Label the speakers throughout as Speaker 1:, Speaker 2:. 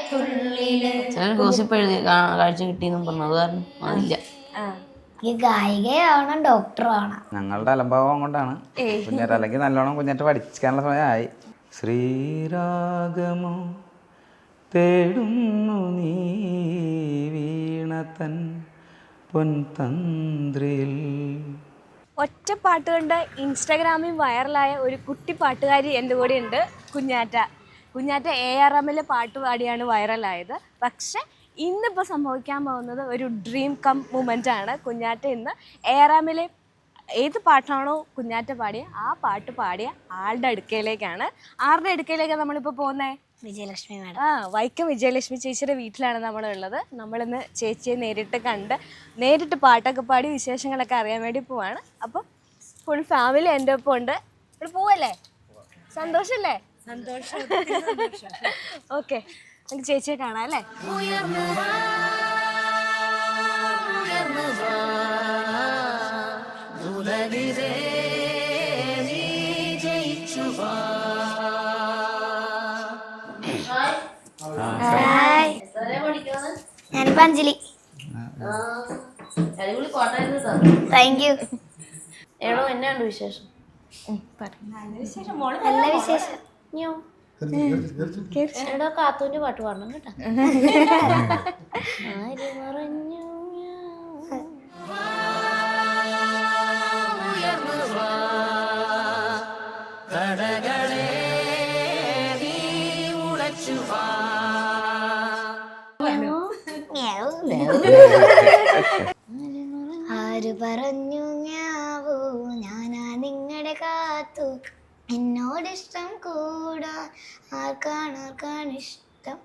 Speaker 1: ചിലർ ഗോസിപ്പ് എഴുതി കാഴ്ച കിട്ടിയെന്നും പറഞ്ഞു, അത് കാരണം അതില്ല.
Speaker 2: ഗായികയാവണം, ഡോക്ടറാവണം.
Speaker 3: ഞങ്ങളുടെ അലംഭാവം കൊണ്ടാണ് കുഞ്ഞേറ്റ, അല്ലെങ്കിൽ നല്ലോണം കുഞ്ഞേറ്റ പഠിക്കാനുള്ള സമയമായി. ശ്രീരാഗമോ തേടുന്നു നീ വീണതൻ പൊൻതന്ത്രിയിൽ.
Speaker 4: ഒറ്റ പാട്ട് കൊണ്ട് ഇൻസ്റ്റാഗ്രാമിൽ വൈറലായ ഒരു കുട്ടി പാട്ടുകാരി എൻ്റെ കൂടെ ഉണ്ട്, കുഞ്ഞാറ്റ. കുഞ്ഞാറ്റ ARMൽ പാട്ട് പാടിയാണ് വൈറലായത്. പക്ഷെ ഇന്നിപ്പോൾ സംഭവിക്കാൻ പോകുന്നത് ഒരു ഡ്രീം കം മൂമെൻ്റ് ആണ്. കുഞ്ഞാറ്റ ഇന്ന് ARMൽ ഏത് പാട്ടാണോ കുഞ്ഞാറ്റ പാടിയ ആ പാട്ട് പാടിയ ആളുടെ അടുക്കയിലേക്കാണ്. ആരുടെ അടുക്കയിലേക്കാണ് നമ്മളിപ്പോൾ പോകുന്നത്?
Speaker 2: വിജയലക്ഷ്മി മാഡം.
Speaker 4: വൈക്കം വിജയലക്ഷ്മി ചേച്ചിയുടെ വീട്ടിലാണ് നമ്മളുള്ളത്. നമ്മളിന്ന് ചേച്ചിയെ നേരിട്ട് കണ്ട് നേരിട്ട് പാട്ടൊക്കെ പാടി വിശേഷങ്ങളൊക്കെ അറിയാൻ വേണ്ടി പോവാണ്. അപ്പം ഫുൾ ഫാമിലി എൻ്റെ ഒപ്പം ഉണ്ട്. ഇവിടെ പോവല്ലേ? സന്തോഷല്ലേ? സന്തോഷം. ഓക്കെ, നമുക്ക് ചേച്ചിയെ കാണാം അല്ലേ?
Speaker 2: ഞാനിപ്പോ അഞ്ജലി. Thank you.
Speaker 1: എടോ എന്നാണ്ട് വിശേഷം?
Speaker 2: നല്ല വിശേഷം.
Speaker 1: എടോ കാത്തൂന്റെ പാട്ട് പാടണം കേട്ടോ. ആര് പറഞ്ഞു
Speaker 2: ആര് പറഞ്ഞു ഞാവൂ ഞാനാ നിങ്ങളുടെ കാത്തു, എന്നോടിഷ്ടം കൂടാ ആർക്കാണിഷ്ടം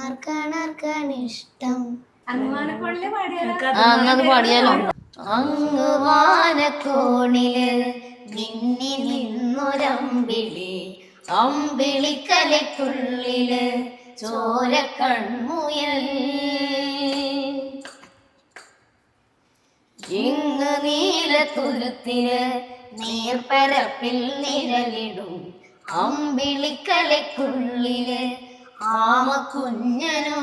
Speaker 2: ആർക്കാണിഷ്ടം.
Speaker 1: അന്നത് പാടിയാലോ? അങ്ങ് വാനക്കോണില് മിന്നി നിന്നൊരമ്പിളി, അമ്പിളിക്കലയ്ക്കുള്ളില് ചോരക്കൺമുയൽ. ഇങ്ങ് നീലത്തുരുത്തിന് നീർപ്പരപ്പിൽ നിഴലിടും, അമ്പിളിക്കലയ്ക്കുള്ളില് ആമക്കുഞ്ഞനോ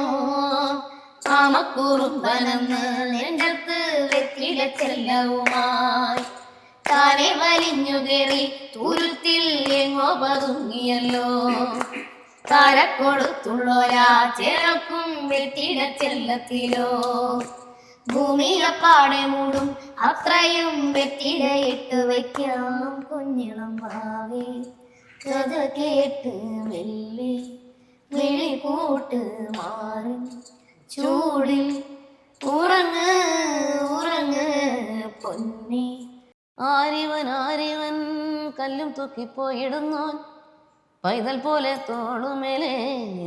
Speaker 1: ആമക്കുറുമ്പനെന്ന് നെഞ്ചത്ത് വെറ്റില ചെല്ലവുമായി താനെ വലിഞ്ഞു കയറി തുരുത്തിൽ എങ്ങോ പതുങ്ങിയല്ലോ. താരക്കൊടുത്തുള്ളോരാ ചേർക്കും വെറ്റില ചെല്ലത്തിലോ, ഭൂമിയപ്പാടെ മൂടും അത്രയും വെറ്റിലയിട്ട് വയ്ക്കാം കുഞ്ഞിളം ഭാവേ. കഥ കേട്ട് മെല്ലെ വിളി കൂട്ട് മാറി ചൂടിൽ ഉറങ്ങ് ഉറങ്ങ് പൊന്നി. ആരിവൻ കല്ലും തൂക്കിപ്പോയിടുന്നോൻ, പൈതൽ പോലെ തോളുമേലെ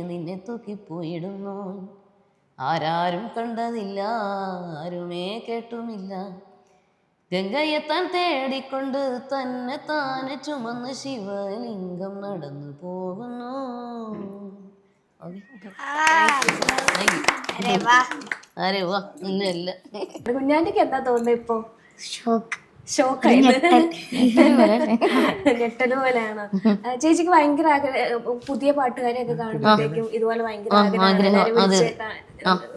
Speaker 1: നിന്നെ തൂക്കിപ്പോയിടുന്നോൻ. ആരാരും കണ്ടതില്ല, ആരുമേ കേട്ടുമില്ല, ഗംഗയെത്താൻ തേടിക്കൊണ്ട് തന്നെ താനെ ചുമന്ന് ശിവലിംഗം നടന്നു പോകുന്നു. അരെ വാ, ഇന്നല്ല
Speaker 4: കുഞ്ഞാറ്റയ്ക്ക് എന്താ തോന്നുന്നത് ഇപ്പൊ?
Speaker 2: ഷോക്കായി.
Speaker 4: ഞെട്ടല് പോലെയാണ്. ചേച്ചിക്ക് ഭയങ്കര പുതിയ പാട്ടുകാരെയൊക്കെ കാണുമ്പോഴത്തേക്കും ഇതുപോലെ ഭയങ്കര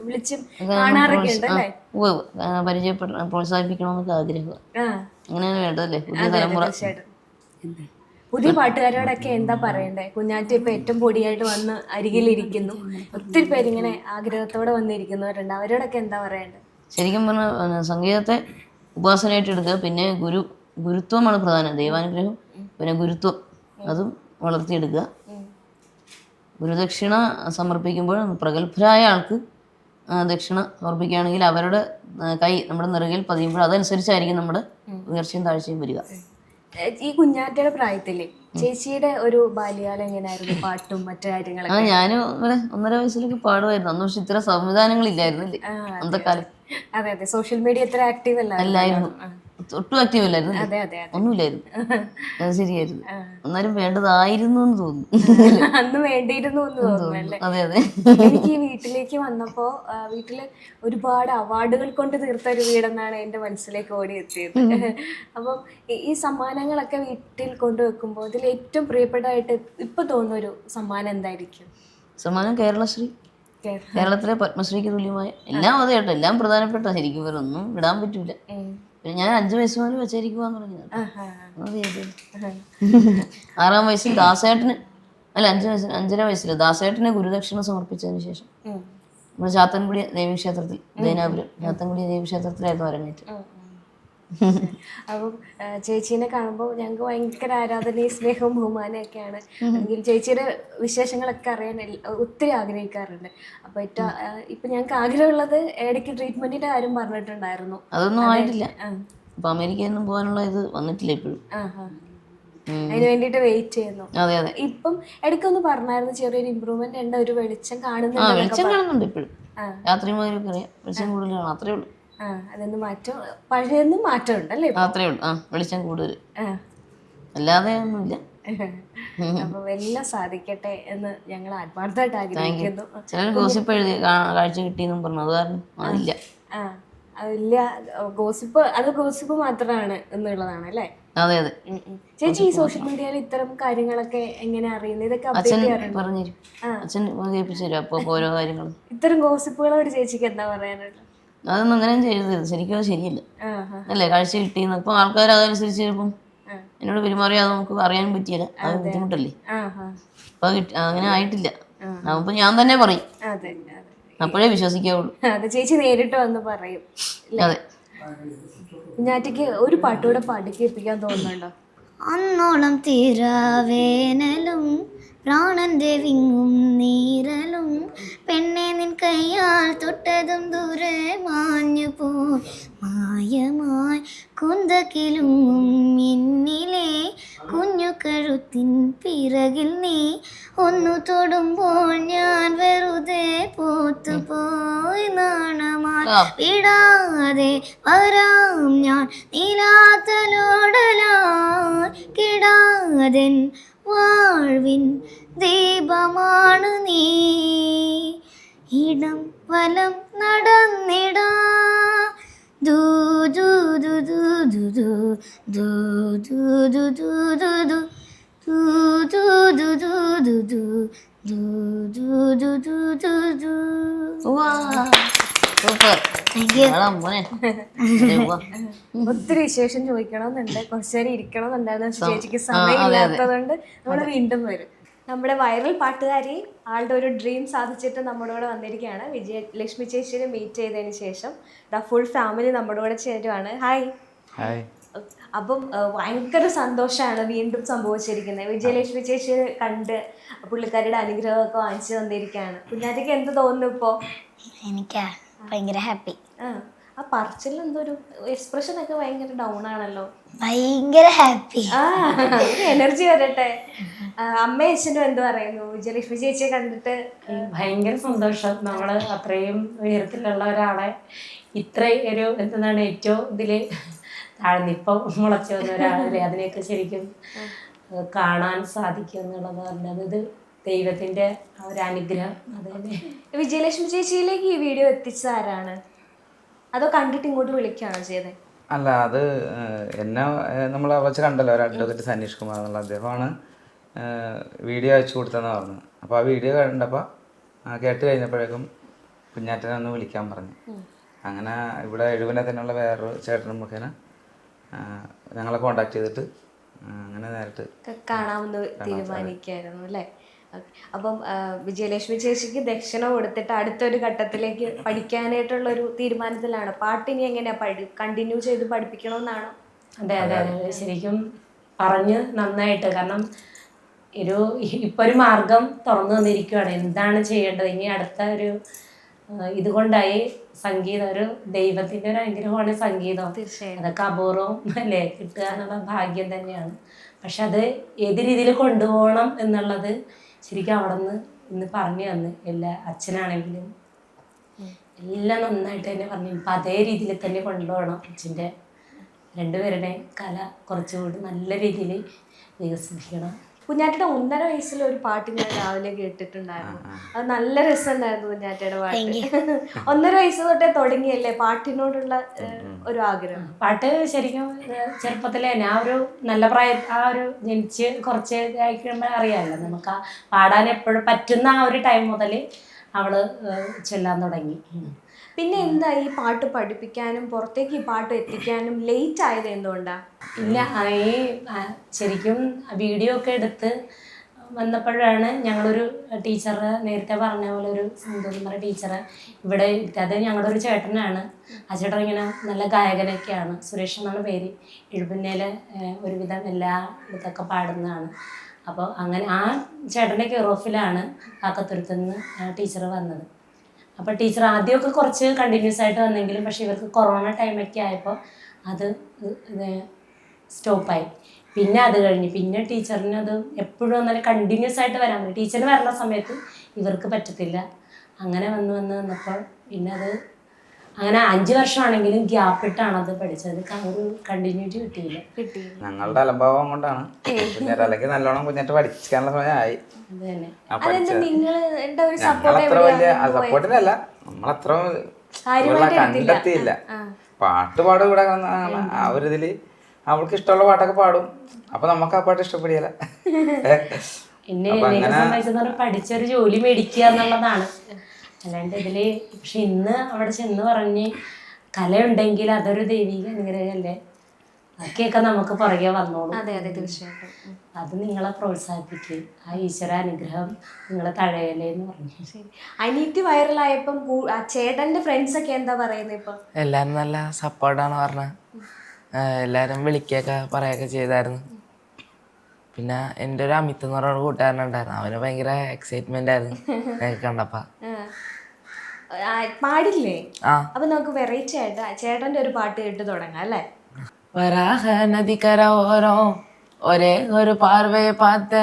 Speaker 4: വിളിച്ചും കാണാറൊക്കെ ഉണ്ട് അല്ലേ?
Speaker 1: പരിചയപ്പെടണം, പ്രോത്സാഹിപ്പിക്കണമെന്നൊക്കെ ആഗ്രഹം. അങ്ങനെയാണ് വേണ്ടതല്ലേ പുതിയ തലമുറ.
Speaker 4: പുതിയ പാട്ടുകാരോടൊക്കെ എന്താ പറയണ്ടേ? കുഞ്ഞാറ്റ ഇപ്പൊ ഏറ്റവും പൊടിയായിട്ട് വന്ന് അരികിലിരിക്കുന്നു, ഒത്തിരി പേരിങ്ങനെ ആഗ്രഹത്തോടെ വന്നിരിക്കുന്നവരുണ്ട്, അവരോടൊക്കെ എന്താ പറയണ്ടേ?
Speaker 1: ശരിക്കും പറഞ്ഞാൽ സംഗീതത്തെ ഉപാസനയായിട്ട് എടുക്കുക, പിന്നെ ഗുരുത്വമാണ് പ്രധാനം. ദൈവാനുഗ്രഹം പിന്നെ ഗുരുത്വം അതും വളർത്തിയെടുക്കുക. ഗുരുദക്ഷിണ സമർപ്പിക്കുമ്പോൾ പ്രഗത്ഭരായ ആൾക്ക് ദക്ഷിണ സമർപ്പിക്കുകയാണെങ്കിൽ അവരുടെ കൈ നമ്മുടെ നെറുകയിൽ പതിയുമ്പോൾ അതനുസരിച്ചായിരിക്കും നമ്മുടെ ഉയർച്ചയും താഴ്ചയും വരിക.
Speaker 4: ഈ കുഞ്ഞാറ്റയുടെ പ്രായത്തില് ചേച്ചിയുടെ ഒരു ബാല്യകാലം എങ്ങനെയായിരുന്നു? പാട്ടും മറ്റു കാര്യങ്ങളൊക്കെ?
Speaker 1: ഞാനും 1.5 വയസ്സിലൊക്കെ പാടുമായിരുന്നു. അന്ന് പക്ഷെ ഇത്ര സംവിധാനങ്ങളില്ലായിരുന്നില്ലേ അന്നത്തെ കാലം.
Speaker 4: അതെ അതെ, സോഷ്യൽ മീഡിയ ഇത്ര ആക്റ്റീവ്
Speaker 1: അല്ലായിരുന്നു, ഒട്ടും ആക്റ്റീവ് അല്ലായിരുന്നു, ഒന്നുമില്ലായിരുന്നു. അത് ശരിയായിരുന്നു. എന്നാലും വേണ്ടതായിരുന്നു എന്ന് തോന്നുന്നു,
Speaker 4: അന്ന് വേണ്ടിയിരുന്നു എന്ന് തോന്നുന്നു.
Speaker 1: അതെ അതെ.
Speaker 4: എനിക്ക് ഈ വീട്ടിലേക്ക് വന്നപ്പോ വീട്ടില് ഒരുപാട് അവാർഡുകൾ കൊണ്ട് തീർത്ത ഒരു വീടെന്നാണ് എന്റെ മനസ്സിലേക്ക് ഓടിയെത്തിയത്. അപ്പം ഈ സമ്മാനങ്ങളൊക്കെ വീട്ടിൽ കൊണ്ടുവെക്കുമ്പോൾ ഇതിൽ ഏറ്റവും പ്രിയപ്പെട്ടതായിട്ട് ഇപ്പൊ തോന്നുന്ന ഒരു സമ്മാനം എന്തായിരിക്കും?
Speaker 1: സമ്മാനം കേരളശ്രീ. കേരളത്തിലെ പത്മശ്രീക്ക് തുല്യമായ എല്ലാം അതെ കേട്ടോ, എല്ലാം പ്രധാനപ്പെട്ട. ശരിക്കും ഇവരൊന്നും വിടാൻ പറ്റൂല. പിന്നെ ഞാൻ 5 വയസ്സ് മുതൽ വെച്ചായിരിക്കുവാന്ന് പറഞ്ഞത്. അതെ 6-ാം വയസ്സിൽ ദാസേട്ടന്, അല്ല 5 വയസ്സിൽ ദാസേട്ടന് ഗുരുദക്ഷിണ സമർപ്പിച്ചതിന് ശേഷം നമ്മുടെ ചാത്തൻകുടി ദേവീക്ഷേത്രത്തിൽ, ദൈനാപുരം ചാത്തൻകുടി ദേവീക്ഷേത്രത്തിലായിരുന്നു അരങ്ങേറ്റം.
Speaker 4: അപ്പം ചേച്ചീനെ കാണുമ്പോൾ ഞങ്ങൾക്ക് ഭയങ്കര ആരാധനയും സ്നേഹവും ബഹുമാനമൊക്കെയാണ്. അല്ലെങ്കിൽ ചേച്ചിയുടെ വിശേഷങ്ങളൊക്കെ അറിയാൻ ഒത്തിരി ആഗ്രഹിക്കാറുണ്ട്. അപ്പോൾ ഇപ്പം ഞങ്ങൾക്ക് ആഗ്രഹമുള്ളത് ഇടയ്ക്ക് ട്രീറ്റ്മെന്റിന്റെ കാര്യം പറഞ്ഞിട്ടുണ്ടായിരുന്നു.
Speaker 1: അതൊന്നും ആയിട്ടില്ല. അപ്പൊ അമേരിക്കയിൽ പോകാനുള്ള ഇത് വന്നിട്ടില്ല ഇപ്പോഴും.
Speaker 4: അതിന് വേണ്ടിട്ട് വെയിറ്റ് ചെയ്യുന്നു.
Speaker 1: അതെ അതെ.
Speaker 4: ഇപ്പം ഇടയ്ക്കൊന്ന് പറഞ്ഞായിരുന്നു ചെറിയൊരു ഇമ്പ്രൂവ്മെന്റ് ഉണ്ട്, ഒരു വെളിച്ചം കാണുന്നുണ്ട്.
Speaker 1: വെളിച്ചം കാണുന്നുണ്ട് ഇപ്പോഴും. രാത്രി മുതലൊക്കെ അറിയാം വെളിച്ചം കൂടുതൽ കാണാം, അത്രേ ഉള്ളൂ.
Speaker 4: അതൊന്നും മാറ്റം, പഴയൊന്നും മാറ്റം ഉണ്ടല്ലേ?
Speaker 1: അത്രേ ഉള്ളൂ. വെളിച്ചം കൂടുതൽ, അല്ലാതെ ഒന്നുമില്ല.
Speaker 4: അപ്പൊ എല്ലാം സാധിക്കട്ടെ എന്ന് ഞങ്ങൾ ആത്മാർത്ഥമായിട്ട് ആഗ്രഹിക്കുന്നു.
Speaker 1: ചിലർ ഗോസിപ്പ് എഴുതി കാഴ്ച കിട്ടിയെന്നും പറഞ്ഞു, അത് കാരണം അതില്ല.
Speaker 4: അതില്ല, ഗോസിപ്പ് മാത്രമാണ് എന്നുള്ളതാണ് അല്ലേ?
Speaker 1: അതെ അതെ.
Speaker 4: ചേച്ചി ഈ സോഷ്യൽ മീഡിയയിൽ ഇത്തരം കാര്യങ്ങളൊക്കെ എങ്ങനെ അറിയുന്നത്? ഇതൊക്കെ
Speaker 1: അച്ഛൻ പറഞ്ഞുതരും, അച്ഛൻ കേൾപ്പിച്ചു തരും അപ്പൊ ഓരോ കാര്യങ്ങളും.
Speaker 4: ഇത്തരം ഗോസിപ്പുകളോട് ചേച്ചിക്ക് എന്താ പറയാനുള്ളത്?
Speaker 1: അതൊന്നും അങ്ങനെ ചെയ്യരുത്, ശരിക്കും അത് ശരിയല്ല അല്ലേ? കാഴ്ച കിട്ടിയെന്ന് ഇപ്പൊ ആൾക്കാർ അതനുസരിച്ച് ചിലപ്പം എന്നോട് പെരുമാറിയാൽ നമുക്ക് അറിയാനും പറ്റിയില്ല, അത് ബുദ്ധിമുട്ടല്ലേ? അപ്പൊ അങ്ങനെ ആയിട്ടില്ല. അപ്പൊ ഞാൻ തന്നെ പറയും, അപ്പോഴേ വിശ്വസിക്കാവുള്ളൂ.
Speaker 4: അതെ, ചേച്ചി നേരിട്ട് വന്ന് പറയും.
Speaker 1: അതെ.
Speaker 4: കുഞ്ഞാറ്റയ്ക്ക് ഒരു പാട്ടുകൂടെ പാടി കേൾപ്പിക്കാൻ തോന്നുന്നുണ്ടോ?
Speaker 2: അന്നോളം തീരാവേനലും പ്രാണന്റെ വിങ്ങും നീരലും പെണ്ണെ നിൻ കയ്യാൽ തൊട്ടതും ദൂരെ മാഞ്ഞു പോയി മായമായി കുന്തക്കിലുങ്ങും എന്നിലെ കുഞ്ഞു കഴുത്തിൻ പിറകിൽ നീ ഒന്നു തൊടുമ്പോൾ ഞാൻ വെറുതെ പോത്തുപോയി നാണമായി വിടാതെ വരാം ഞാൻ നീലാത്തലോടലായി കിടാതൻ വാഴ്വിൻ ദീപമാണ് നീ ഇടം വലം നടന്നിടാ ദൂ ദൂ ദൂ ദൂ ദൂ ദൂ ദൂ ദൂ ദൂ ദൂ
Speaker 4: ഒത്തിരി വിശേഷം ചോദിക്കണമെന്നുണ്ട്, കുറച്ചേരം ഇരിക്കണമെന്നുണ്ടായിരുന്നു. ചേച്ചിക്ക് സമയമില്ലാത്തതുകൊണ്ട് നമ്മൾ വീണ്ടും വരും. നമ്മുടെ വൈറൽ പാട്ടുകാരി ആളുടെ ഒരു ഡ്രീം സാധിച്ചിട്ട് നമ്മുടെ കൂടെ വന്നിരിക്കുകയാണ്. വിജയലക്ഷ്മി ചേച്ചിയെ മീറ്റ് ചെയ്തതിന് ശേഷം ഫുൾ ഫാമിലി നമ്മുടെ കൂടെ ചേരുവാണ്. ഹായ്. അപ്പം ഭയങ്കര സന്തോഷമാണ് വീണ്ടും സംഭവിച്ചിരിക്കുന്നത്. വിജയലക്ഷ്മി ചേച്ചിയെ കണ്ട് പുള്ളിക്കാരിയുടെ അനുഗ്രഹമൊക്കെ വാങ്ങിച്ചു തന്നിരിക്കുകയാണ്. കുഞ്ഞാറ്റയ്ക്ക് എന്ത് തോന്നുന്നു ഇപ്പോ?
Speaker 2: എനിക്ക് ഭയങ്കര ഹാപ്പി.
Speaker 4: ആ പറച്ചിൽ എന്തോ ഒരു എക്സ്പ്രഷൻ ഒക്കെ ഭയങ്കര ഡൗൺ ആണല്ലോ.
Speaker 2: ഭയങ്കര ഹാപ്പി.
Speaker 4: എനർജി വരട്ടെ. അമ്മയും അച്ഛനും എന്ത് പറയുന്നു വിജയലക്ഷ്മി ചേച്ചിയെ കണ്ടിട്ട്?
Speaker 5: ഭയങ്കര സന്തോഷം. നമ്മള് അത്രയും ഉയരത്തിലുള്ള ഒരാളെ ഇത്ര ഒരു എന്താണ് ഏറ്റവും ഇതില് താഴ്ന്നിപ്പം മുളച്ചു വന്ന ഒരാളല്ലേ, അതിനെയൊക്കെ ശരിക്കും കാണാൻ സാധിക്കും എന്നുള്ളത് പറഞ്ഞത് ഇത് ദൈവത്തിന്റെ ഒരു അനുഗ്രഹം. അതന്നെ.
Speaker 4: വിജയലക്ഷ്മി ചേച്ചിയിലേക്ക് ഈ വീഡിയോ എത്തിച്ചത് ആരാണ്? അതോ കണ്ടിട്ട് ഇങ്ങോട്ട് വിളിക്കുകയാണോ ചെയ്തത്?
Speaker 3: അല്ല, അത് എന്നെ നമ്മൾ വെച്ച് കണ്ടല്ലോ, ഒരു അഡ്വക്കേറ്റ് സനീഷ് കുമാർ എന്നുള്ള അദ്ദേഹമാണ് വീഡിയോ അയച്ചു കൊടുത്തതെന്ന് പറഞ്ഞു. അപ്പോൾ ആ വീഡിയോ കണ്ടപ്പോൾ കേട്ട് കഴിഞ്ഞപ്പോഴേക്കും കുഞ്ഞാറ്റനെ ഒന്ന് വിളിക്കാൻ പറഞ്ഞു. അങ്ങനെ ഇവിടെ എഴുപനെ തന്നെയുള്ള വേറൊരു ചേട്ടൻ മുഖേന ഞങ്ങളെ കോണ്ടാക്ട് ചെയ്തിട്ട് അങ്ങനെ നേരിട്ട്
Speaker 4: കാണാമെന്ന് തീരുമാനിക്കായിരുന്നു അല്ലേ? അപ്പം വിജയലക്ഷ്മി ചേച്ചിക്ക് ദക്ഷിണ കൊടുത്തിട്ട് അടുത്തൊരു ഘട്ടത്തിലേക്ക് പഠിക്കാനായിട്ടുള്ള ഒരു തീരുമാനത്തിലാണ്. പാട്ടിനി എങ്ങനെയാ കണ്ടിന്യൂ ചെയ്ത് പഠിപ്പിക്കണമെന്നാണോ?
Speaker 5: അതെ അതെ അതെ, ശരിക്കും പറഞ്ഞ് നന്നായിട്ട്. കാരണം ഇപ്പൊ ഒരു മാർഗം തുറന്നു വന്നിരിക്കുകയാണ്. എന്താണ് ചെയ്യേണ്ടത് ഇനി? അടുത്ത ഒരു ഇതുകൊണ്ടായി സംഗീതം ഒരു ദൈവത്തിന്റെ ഒരു അനുഗ്രഹമാണ് സംഗീതം. അതൊക്കെ അപൂർവം അല്ലേ, കിട്ടുക എന്നുള്ള ഭാഗ്യം തന്നെയാണ്. പക്ഷെ അത് ഏത് രീതിയിൽ കൊണ്ടുപോകണം എന്നുള്ളത് ശരിക്കും അവിടെ നിന്ന് ഇന്ന് പറഞ്ഞു തന്ന് എല്ലാ അച്ഛനാണെങ്കിലും എല്ലാം നന്നായിട്ട് തന്നെ പറഞ്ഞു. ഇപ്പം അതേ രീതിയിൽ തന്നെ കൊണ്ടുപോകണം. അച്ഛൻ്റെ രണ്ടുപേരുടെ കല കുറച്ചുകൂടി നല്ല രീതിയിൽ വികസിപ്പിക്കണം.
Speaker 4: കുഞ്ഞാറ്റയുടെ 1.5 വയസ്സിലെ ഒരു പാട്ട് ഞാൻ രാവിലെ കേട്ടിട്ടുണ്ടായിരുന്നു. അത് നല്ല രസമുണ്ടായിരുന്നു കുഞ്ഞാറ്റയുടെ പാട്ട്. 1.5 വയസ്സ് തൊട്ടേ തുടങ്ങിയല്ലേ പാട്ടിനോടുള്ള ഒരു ആഗ്രഹം?
Speaker 5: പാട്ട് ശരിക്കും ചെറുപ്പത്തിലെ തന്നെ ആ ഒരു നല്ല ആ ഒരു ജനിച്ച് കുറച്ച് ആയി കഴിയുമ്പോൾ അറിയാമല്ലോ നമുക്ക് ആ പാടാൻ എപ്പോഴും പറ്റുന്ന ആ ഒരു ടൈം മുതൽ അവള് ചെല്ലാൻ തുടങ്ങി.
Speaker 4: പിന്നെ എന്താ ഈ പാട്ട് പഠിപ്പിക്കാനും പുറത്തേക്ക് ഈ പാട്ട് എത്തിക്കാനും ലേറ്റ് ആയത് എന്തുകൊണ്ടാ?
Speaker 5: ഇല്ല, ഈ ശരിക്കും വീഡിയോ ഒക്കെ എടുത്ത് വന്നപ്പോഴാണ് ഞങ്ങളൊരു ടീച്ചറ് നേരത്തെ പറഞ്ഞ പോലെ ഒരു സിന്ധു എന്ന് പറയുന്ന ടീച്ചറ് ഇവിടെ അത് ഞങ്ങളുടെ ഒരു ചേട്ടനാണ്. ആ ചേട്ടൻ ഇങ്ങനെ നല്ല ഗായകനൊക്കെയാണ്, സുരേഷ് എന്നാണ് പേര്. എഴുപുന്നേലെ ഒരുവിധം എല്ലാ ഇതൊക്കെ പാടുന്നതാണ്. അപ്പോൾ അങ്ങനെ ആ ചേട്ടൻ്റെ കെയർ ഓഫിലാണ് കാക്കത്തുരുത്തുനിന്ന് ടീച്ചർ വന്നത്. അപ്പോൾ ടീച്ചർ ആദ്യമൊക്കെ കുറച്ച് കണ്ടിന്യൂസ് ആയിട്ട് വന്നെങ്കിലും പക്ഷേ ഇവർക്ക് കൊറോണ ടൈമൊക്കെ ആയപ്പോൾ അത് സ്റ്റോപ്പായി. പിന്നെ അത് കഴിഞ്ഞ് പിന്നെ ടീച്ചറിന് അത് എപ്പോഴും എന്നാലും കണ്ടിന്യൂസ് ആയിട്ട് വരാൻ പറ്റും. ടീച്ചറിന് വരുന്ന സമയത്ത് ഇവർക്ക് പറ്റത്തില്ല. അങ്ങനെ വന്നപ്പോൾ പിന്നെ അത് അങ്ങനെ 5 വർഷമാണെങ്കിലും ഗ്യാപ്പിട്ടാണ് അത് പഠിച്ചത്. ഒരു കണ്ടിന്യൂറ്റി കിട്ടിയില്ല.
Speaker 3: ഞങ്ങളുടെ അലംഭാവം കൊണ്ടാണ്. കുഞ്ഞാറ്റ അല്ലെങ്കിൽ നല്ലോണം കുഞ്ഞാറ്റ പഠിക്കാനുള്ള സമയമായി.
Speaker 5: അത് തന്നെ.
Speaker 3: ഞങ്ങളത്ര വലിയ സപ്പോർട്ടിനല്ല, നമ്മളത്ര കണ്ടെത്തിയില്ല. പാട്ട് പാടും ഇവിടെ ആ ഒരു ഇതില് അവൾക്ക് ഇഷ്ടമുള്ള പാട്ടൊക്കെ പാടും. അപ്പൊ നമുക്ക് ആ പാട്ട് ഇഷ്ടപ്പെടില്ല.
Speaker 5: എന്നെ സംബന്ധിച്ചെന്ന് പഠിച്ചൊരു ജോലി മേടിക്കുക എന്നുള്ളതാണ്. അല്ലാണ്ട് ഇതില് പക്ഷെ ഇന്ന് അവിടെ ചെന്ന് പറഞ്ഞ് കലയുണ്ടെങ്കിൽ അതൊരു ദൈവിക അനുഗ്രഹമല്ലേ, ബാക്കിയൊക്കെ നമുക്ക് പുറകെ വന്നോളൂ.
Speaker 4: അതെ അതെ തീർച്ചയായിട്ടും.
Speaker 5: അത് നിങ്ങളെ പ്രോത്സാഹിപ്പിക്കുക, ആ ഈശ്വര അനുഗ്രഹം നിങ്ങളെ തഴയല്ലേ എന്ന് പറഞ്ഞു.
Speaker 4: അനിയത്തി വൈറലായപ്പം ചേട്ടന്റെ ഫ്രണ്ട്സ് ഒക്കെ എന്താ പറയുന്നത്? ഇപ്പൊ
Speaker 6: എല്ലാരും നല്ല സപ്പോർട്ടാണ് പറഞ്ഞത്. എല്ലാരും വിളിക്കുകയൊക്കെ പറയുകയൊക്കെ ചെയ്തായിരുന്നു. പിന്നെ എൻ്റെ ഒരു അമിത് എന്ന് പറയുന്ന കൂട്ടുകാരനുണ്ടായിരുന്നു, അവന് ഭയങ്കര എക്സൈറ്റ്മെന്റ് ആയിരുന്നു കണ്ടപ്പോ.
Speaker 4: പാടില്ലേ? അപ്പൊ നമുക്ക് വെറൈറ്റി ആയിട്ട് ചേട്ടന്റെ ഒരു പാട്ട് കേട്ട് തുടങ്ങാം അല്ലേ?
Speaker 6: വരാഹ നദിക്കര ഓരോ ഒരേ ഒരു പാർവയെ പാത്ത്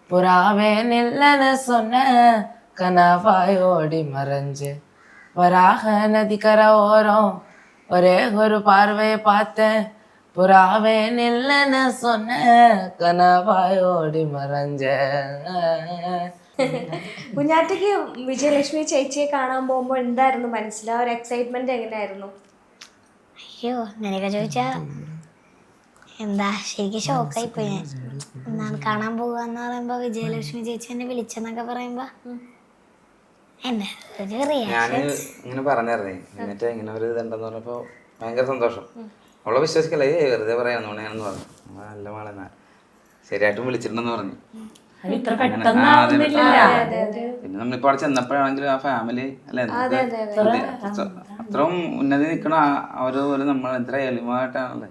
Speaker 6: പുറാവേ നില്ലന് சொன்ன കനവായി ഓടി മറഞ്ച്. വരാഹ നദിക്കര ഓരോ ഒരേ ഒരു പാർവയെ പാത്ത് പുറാവേ നില്ലന് சொன்ன കനവായി ഓടി മറഞ്ച്.
Speaker 4: കുഞ്ഞാറ്റയ്ക്ക് വിജയലക്ഷ്മി ചേച്ചിയെ കാണാൻ പോകുമ്പോ എന്തായിരുന്നു മനസ്സിൽ? ആ ഒരു എക്സൈറ്റ്മെന്റ് എങ്ങനെയായിരുന്നു?
Speaker 2: അയ്യോ അങ്ങനെയൊക്കെ ചോദിച്ചാ എന്താ ശരിക്കും ഷോക്കായി പോയി ഞാൻ. എന്താണ് കാണാൻ പോവാന്ന് പറയുമ്പോ വിജയലക്ഷ്മി ചേച്ചി എന്നെ വിളിച്ചെന്നൊക്കെ പറയുമ്പോ എന്നെ ഒരു റിയാക്ഷൻ.
Speaker 3: ഞാന് ഇങ്ങനെ പറഞ്ഞായിരുന്നേ, എന്നിട്ട് ഇങ്ങനെ ഒരു ഇതുണ്ടെന്ന് പറഞ്ഞപ്പോ ഭയങ്കര സന്തോഷം. അവളെ വിശ്വസിക്കല്ലേ, വെറുതെ പറയാന്ന് ഞാനെന്ന് പറഞ്ഞു. നല്ല മാളെന്നാ ശരിയായിട്ടും വിളിച്ചിട്ടുണ്ടെന്ന് പറഞ്ഞു. പിന്നെ നമ്മളിപ്പോ അവിടെ ചെന്നപ്പോഴാണെങ്കിലും ആ ഫാമിലി അല്ലെ അത്രയും ഉന്നതി നിൽക്കണ അവര് പോലെ നമ്മൾ എത്ര എളിമയായിട്ടാണല്ലേ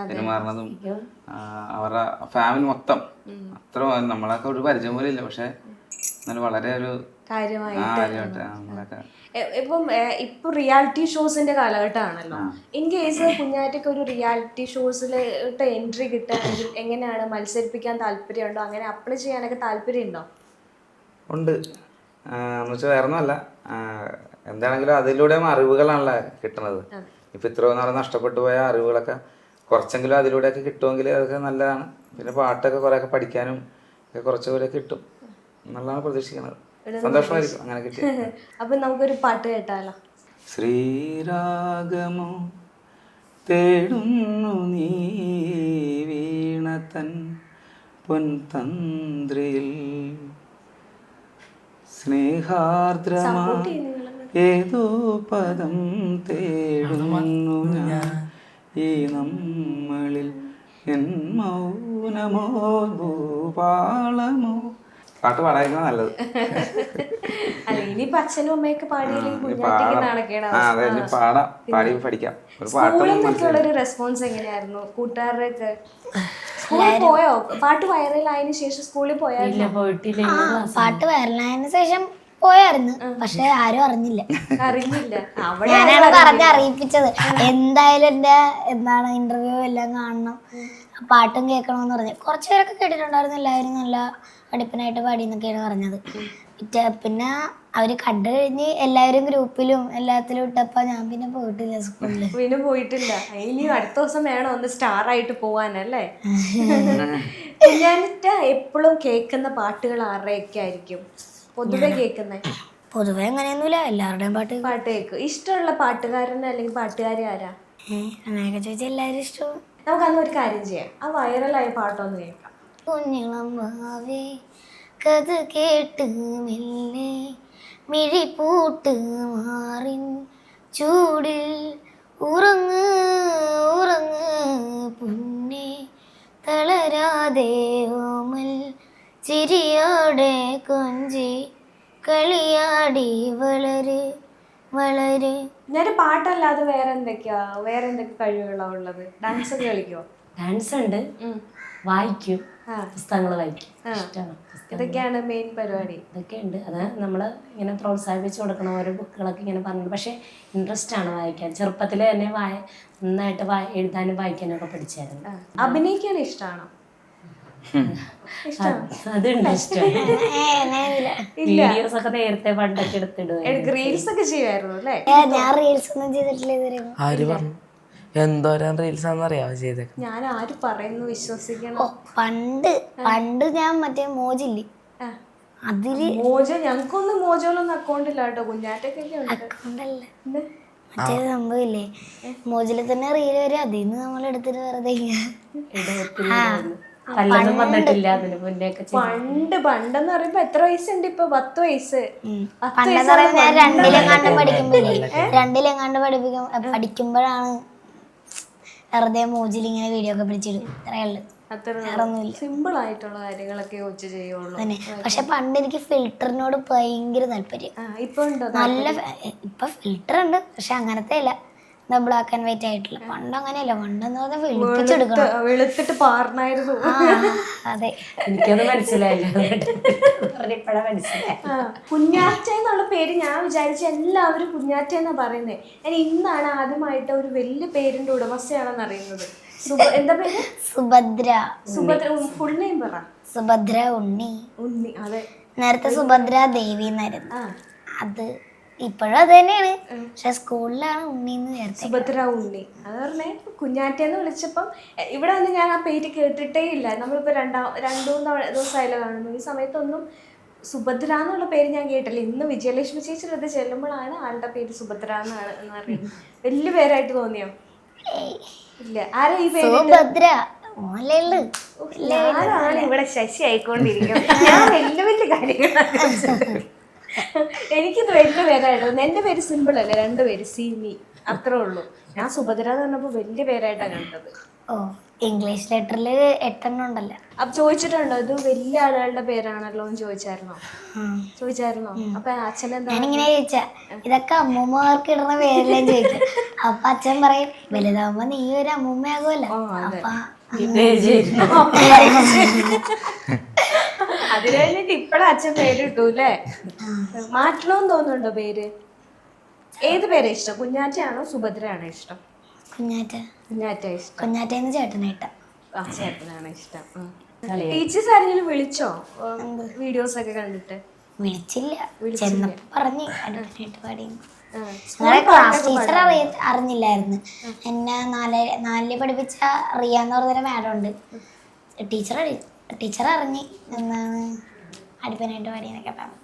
Speaker 3: പെരുമാറുന്നതും. അവരുടെ ഫാമിലി മൊത്തം അത്ര നമ്മളൊക്കെ ഒരു പരിചയം പോലും ഇല്ല, പക്ഷെ എന്നാലും വളരെ ഒരു കാര്യമായിട്ട് നമ്മളൊക്കെ.
Speaker 4: ഇപ്പൊ റിയാലിറ്റി ഷോസിന്റെ കാലഘട്ടമാണല്ലോ. ഇൻ കേസ് കുഞ്ഞാറ്റയ്ക്ക് ഒരു റിയാലിറ്റി ഷോസിലോട്ട് എൻട്രി കിട്ടുകയാണെങ്കിൽ എങ്ങനെയാണ്? മത്സരിപ്പിക്കാൻ താല്പര്യമുണ്ടോ? അങ്ങനെ അപ്ലൈ ചെയ്യാനൊക്കെ താല്പര്യമുണ്ടോ?
Speaker 3: ഉണ്ട് എന്ന് വെച്ചാൽ വേറൊന്നുമല്ല, എന്താണെങ്കിലും അതിലൂടെ അറിവുകളാണല്ലോ കിട്ടുന്നത്. ഇപ്പൊ ഇത്രയും നാളെ നഷ്ടപ്പെട്ടു പോയ അറിവുകളൊക്കെ കുറച്ചെങ്കിലും അതിലൂടെയൊക്കെ കിട്ടുമെങ്കിൽ അതൊക്കെ നല്ലതാണ്. പിന്നെ പാട്ടൊക്കെ കുറെയൊക്കെ പഠിക്കാനും ഒക്കെ കുറച്ചുകൂടെ കിട്ടും എന്നുള്ളതാണ് പ്രതീക്ഷിക്കുന്നത്. സന്തോഷമായിരിക്കും അങ്ങനെ കിട്ടി.
Speaker 4: അപ്പൊ നമുക്കൊരു പാട്ട് കേട്ടാലോ?
Speaker 3: ശ്രീരാഗമോ തേടുന്നു നീ വീണതൻ പൊൻതന്ത്രിയിൽ സ്നേഹാർദ്രമാ ഏതോ പദം തേടുന്നു ഞാൻ ഈ നമ്മളിൽ എൻ മൗനമോ ഭൂപാളമോ. പാട്ട് പാടായിരിക്കും നല്ലത്.
Speaker 4: അല്ല ഇനിയിപ്പോ അച്ഛനും അമ്മയൊക്കെ പാടിയില്ലെങ്കിൽ
Speaker 3: പാടാം, പാടി പഠിക്കാം.
Speaker 4: ഒരു റെസ്പോൺസ് എങ്ങനെയായിരുന്നു കൂട്ടുകാരുടെ? സ്കൂളിൽ പോയോ? പാട്ട് വൈറലായതിനു ശേഷം സ്കൂളിൽ പോയായിരുന്നു?
Speaker 2: പാട്ട് വൈറലായതിനു ശേഷം പോയായിരുന്നു, പക്ഷെ ആരും അറിഞ്ഞില്ല. ഞാനാണ് പറഞ്ഞറിയിപ്പിച്ചത്. എന്തായാലും എന്റെ എന്താണ് ഇന്റർവ്യൂ എല്ലാം കാണണം, പാട്ടും കേൾക്കണമെന്ന് പറഞ്ഞു. കുറച്ചു പേരൊക്കെ കേട്ടിട്ടുണ്ടായിരുന്നു. എല്ലാവരും നല്ല പഠിപ്പനായിട്ട് പാടി എന്നൊക്കെയാണ് പറഞ്ഞത്. പിന്നെ അവര് കണ്ടു കഴിഞ്ഞ് എല്ലാവരും ഗ്രൂപ്പിലും എല്ലാത്തിലും ഇട്ടപ്പോ ഞാൻ പിന്നെ പോയിട്ടില്ല സ്കൂളില്.
Speaker 4: പിന്നെ പോയിട്ടില്ല. ഇനി അടുത്ത ദിവസം വേണം ഒന്ന് സ്റ്റാർ ആയിട്ട് പോവാനല്ലേ? ഞാനിട്ട് എപ്പോഴും കേൾക്കുന്ന പാട്ടുകൾ ആരുടെയൊക്കെ ആയിരിക്കും പൊതുവെ കേൾക്കുന്നത്?
Speaker 2: പൊതുവെ അങ്ങനെയൊന്നുമില്ല, എല്ലാവരുടെയും പാട്ട്
Speaker 4: കേൾക്കും. ഇഷ്ടമുള്ള പാട്ടുകാരനെ അല്ലെങ്കിൽ പാട്ടുകാരി ആരാ?
Speaker 2: അങ്ങനെയൊക്കെ ചോദിച്ചാൽ എല്ലാവരും ഇഷ്ടവും.
Speaker 4: നമുക്കന്ന് ഒരു കാര്യം ചെയ്യാം, ആ വൈറലായ പാട്ടൊന്ന് കേൾക്കാം.
Speaker 2: കുഞ്ഞിളം ഭാവേ കഥ കേട്ട് മെല്ലെ മിഴിപ്പൂട്ട് മാറിൻ ചൂടിൽ ഉറങ്ങ് ഉറങ്ങ് പൊന്നേ തളരാതെ ഓമൽ ചിരിയോടെ കൊഞ്ചി കളിയാടി വളര് വളര്.
Speaker 4: ഞാൻ പാട്ടല്ലാതെ വേറെ എന്തൊക്കെ കഴിവുകളാ ഉള്ളത്? ഡാൻസ് ഒക്കെ കളിക്കോ?
Speaker 5: ഡാൻസ് ഉണ്ട്, വായിക്കും, പുസ്തകങ്ങൾ വായിക്കും, ഇഷ്ടമാണ്.
Speaker 4: ഇതൊക്കെയാണ് മെയിൻ പരിപാടി.
Speaker 5: ഇതൊക്കെ ഉണ്ട്. അത് നമ്മൾ ഇങ്ങനെ പ്രോത്സാഹിപ്പിച്ച് കൊടുക്കണം, ഓരോ ബുക്കുകളൊക്കെ ഇങ്ങനെ പറഞ്ഞു. പക്ഷേ ഇൻട്രസ്റ്റ് ആണ് വായിക്കാൻ. ചെറുപ്പത്തിൽ തന്നെ നന്നായിട്ട് എഴുതാനും വായിക്കാനും ഒക്കെ പഠിച്ചായിരുന്നു.
Speaker 4: അഭിനയിക്കാൻ ഇഷ്ടമാണോ?
Speaker 5: അതുണ്ട്, ഇഷ്ടമാണ്. വീഡിയോസ് ഒക്കെ നേരത്തെ പണ്ടൊക്കെ എടുത്തിടും.
Speaker 4: റീൽസ് ഒക്കെ ചെയ്യുമായിരുന്നു അല്ലേ?
Speaker 2: ഞാൻ റീൽസ് ഒന്നും ചെയ്തിട്ടില്ല ഇതുവരെ.
Speaker 6: ആര് പറഞ്ഞു? എന്തോരം റീൽസ് ആണെന്നറിയാവോ ചെയ്തേ?
Speaker 4: ഞാൻ ആര് പറയുന്നു വിശ്വസിക്കണം.
Speaker 2: പണ്ട് ഞാൻ മറ്റേ മോജില്ലേ അതില്
Speaker 4: ഞങ്ങൾക്കൊന്നും മോജോലൊന്നും അക്കൗണ്ട് ഇല്ല കേട്ടോ. കുഞ്ഞാറ്റൊക്കെ
Speaker 2: അക്കൗണ്ടല്ല മറ്റേ സംഭവമില്ലേ മോജില് തന്നെ റീല് വരും, അതിന്ന് നമ്മൾ എടുത്തിട്ട് വെറുതെ
Speaker 4: പണ്ടെന്ന് പറയുമ്പോ എത്ര വയസ്സുണ്ട് ഇപ്പൊ? 10 വയസ്സ്.
Speaker 2: പണ്ടെന്ന് പറയുമ്പോ ഞാൻ രണ്ടിലെങ്ങാണ്ട് പഠിക്കുമ്പോഴാണ് വെറുതെ മോജിൽ ഇങ്ങനെ വീഡിയോ ഒക്കെ പിടിച്ചിടും.
Speaker 4: സിമ്പിൾ ആയിട്ടുള്ള കാര്യങ്ങളൊക്കെ വെച്ച് ചെയ്യുള്ളൂ.
Speaker 2: പക്ഷെ പണ്ട് എനിക്ക് ഫിൽറ്ററിനോട് ഭയങ്കര താല്പര്യം. നല്ല ഇപ്പൊ ഫിൽറ്റർ ഉണ്ട്, പക്ഷെ അങ്ങനത്തെ അല്ല, ബ്ലാക്ക് ആൻഡ് വൈറ്റ് ആയിട്ടില്ല. പണ്ട് അങ്ങനെയല്ല, പണ്ടെന്ന് പറഞ്ഞാൽ വെളുപ്പിച്ചെടുക്കണം,
Speaker 4: വെളുത്തിട്ട് പാർന്നായിരുന്നു.
Speaker 2: അതെ,
Speaker 5: എനിക്കത് മനസ്സിലായില്ല.
Speaker 4: കുഞ്ഞാറ്റ എന്നുള്ള പേര് ഞാൻ വിചാരിച്ച എല്ലാവരും കുഞ്ഞാറ്റ എന്നാ പറയുന്നത്. ഞാൻ ഇന്നാണ് ആദ്യമായിട്ട് ഒരു വലിയ പേരിന്റെ ഉടമസ്ഥയാണെന്ന് അറിയുന്നത്. എന്താ പേര്?
Speaker 2: സുഭദ്ര.
Speaker 4: ഫുൾ നെയിം പറ.
Speaker 2: സുഭദ്ര ഉണ്ണി.
Speaker 4: അതെ,
Speaker 2: നേരത്തെ സുഭദ്ര ദേവി എന്നായിരുന്നു. അത് ഇപ്പോഴും അത് തന്നെയാണ്, പക്ഷെ സ്കൂളിലാണ് ഉണ്ണിന്ന് ചേർത്തത്.
Speaker 4: സുഭദ്ര ഉണ്ണി. അത് പറഞ്ഞേ കുഞ്ഞാറ്റെന്ന് വിളിച്ചപ്പം ഇവിടെ വന്ന് ഞാൻ ആ പേര് കേട്ടിട്ടേ ഇല്ല. നമ്മളിപ്പോ രണ്ടു മൂന്ന് ദിവസമായാലും കാണുന്നു. ഈ സമയത്തൊന്നും സുഭദ്ര എന്നുള്ള പേര് ഞാൻ കേട്ടില്ല. ഇന്ന് വിജയലക്ഷ്മി ചേച്ചി അത് ചെല്ലുമ്പോഴാണ് ആളുടെ പേര് സുഭദ്ര എന്ന് അറിയുന്നത്. വലിയ പേരായിട്ട് തോന്നിയോ? ഇല്ല. ആരാ ഈ പേര്?
Speaker 2: സുഭദ്ര.
Speaker 4: ഞാനാണ് ഇവിടെ ശശി ആയിക്കൊണ്ടിരിക്കുന്നത്. ഞാൻ വലിയ വലിയ കാര്യങ്ങൾ എനിക്കിത് വലിയ പേരായിട്ടോ. എന്റെ പേര് സിമ്പിൾ അല്ലേ, 2 പേര് സീമി, അത്രേ ഉള്ളൂ. ഞാൻ സുഭദ്ര എന്ന് പറഞ്ഞപ്പോ വലിയ പേരായിട്ടാണ് കണ്ടത്.
Speaker 2: ഇംഗ്ലീഷ് ലെറ്ററിൽ 8 എണ്ണം ഉണ്ടല്ലോ.
Speaker 4: അപ്പൊ ചോദിച്ചിട്ടുണ്ടോ ഇത് വലിയ ആളുകളുടെ പേരാണല്ലോ എന്ന് ചോദിച്ചായിരുന്നോ? അപ്പൊ അച്ഛനെന്താ
Speaker 2: ഞാനിങ്ങനെ ചോദിച്ചാ ഇതൊക്കെ അമ്മൂമ്മമാർക്ക് ഇടുന്ന പേരെല്ലാം ചോദിക്കും. അപ്പൊ അച്ഛൻ പറയും വലുതാവുമ്പോ നീ ഒരു അമ്മൂമ്മയാകുമല്ലോ. അപ്പൊ
Speaker 4: അതിന് വേണ്ടിട്ട് ഇപ്പഴാ അച്ഛൻ പേര് കിട്ടൂ അല്ലേ? മാറ്റണമെന്ന് തോന്നുന്നുണ്ടോ പേര്? ഏത് പേരാ ഇഷ്ടം? കുഞ്ഞാറ്റയാണോ സുഭദ്രയാണോ ഇഷ്ടം? കുഞ്ഞാറ്റ ഇഷ്ടം.
Speaker 2: കുഞ്ഞാറ്റേന്ന് ചേട്ടനായിട്ട.
Speaker 4: ചേട്ടനാണ് ഇഷ്ടം. ടീച്ചേഴ്സ് ആരെങ്കിലും വിളിച്ചോ വീഡിയോസ് ഒക്കെ കണ്ടിട്ട്?
Speaker 2: വിളിച്ചില്ല, ചെന്നപ്പോ പറഞ്ഞു അടിപൊളിയായിട്ട് പാടി. ക്ലാസ് ടീച്ചർ അറിഞ്ഞില്ലായിരുന്നു എന്നെ. 4 പഠിപ്പിച്ച റിയ എന്ന് പറഞ്ഞൊരു മാഡം ഉണ്ട്. ടീച്ചർ അറിഞ്ഞ് എന്താണ് അടിപൊളിയായിട്ട് പാടിയെന്നൊക്കെ പറഞ്ഞു.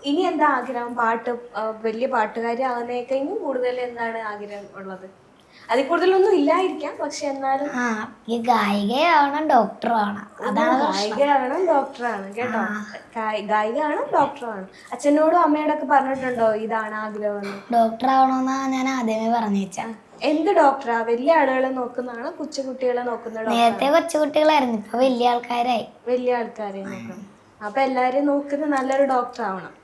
Speaker 4: ഇനി എന്താ ആഗ്രഹം? വലിയ പാട്ടുകാരി ആവുന്നേക്കെ ഇനി കൂടുതൽ എന്താണ് ആഗ്രഹം ഉള്ളത്? അതിൽ കൂടുതലൊന്നും ഇല്ലായിരിക്കാം, പക്ഷെ എന്നാലും
Speaker 2: ഈ ഗായികയാവണം ഡോക്ടറും ആണ്.
Speaker 4: ഗായികയാവണം ഡോക്ടറാണ് കേട്ടോ. ഗായികയാണോ ഡോക്ടറാണ്? അച്ഛനോടും അമ്മയോടൊക്കെ പറഞ്ഞിട്ടുണ്ടോ ഇതാണ് ആഗ്രഹം?
Speaker 2: ഡോക്ടർ ആവണമെന്നാ ഞാൻ ആദ്യമേ പറഞ്ഞു വെച്ചാ.
Speaker 4: എന്ത് ഡോക്ടറാ? വലിയ ആളുകളെ നോക്കുന്നതാണോ കൊച്ചുകുട്ടികളെ നോക്കുന്ന?
Speaker 2: നേരത്തെ കൊച്ചുകുട്ടികളായിരുന്നു, ഇപ്പൊ വലിയ ആൾക്കാരായി.
Speaker 4: വലിയ ആൾക്കാരെ നോക്കണം. അപ്പൊ എല്ലാരെയും നോക്കുന്ന നല്ലൊരു ഡോക്ടർ ആവണം.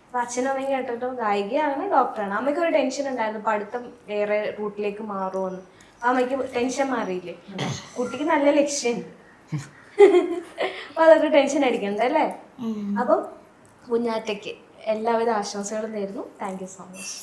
Speaker 4: അപ്പൊ അച്ഛനും അമ്മയും കേട്ടിട്ടോ ഗായികയാണ് ഡോക്ടറാണ്. അമ്മയ്ക്ക് ഒരു ടെൻഷൻ ഉണ്ടായിരുന്നു പഠിത്തം വേറെ റൂട്ടിലേക്ക് മാറുമെന്ന്. അമ്മയ്ക്ക് ടെൻഷൻ മാറിയില്ലേ? കുട്ടിക്ക് നല്ല ലക്ഷ്യമുണ്ട്. അപ്പൊ അതൊരു ടെൻഷൻ അടിക്കണ്ട അല്ലേ? അപ്പം കുഞ്ഞാറ്റയ്ക്ക് എല്ലാവിധ ആശംസകളും നേരുന്നു. Thank you so much.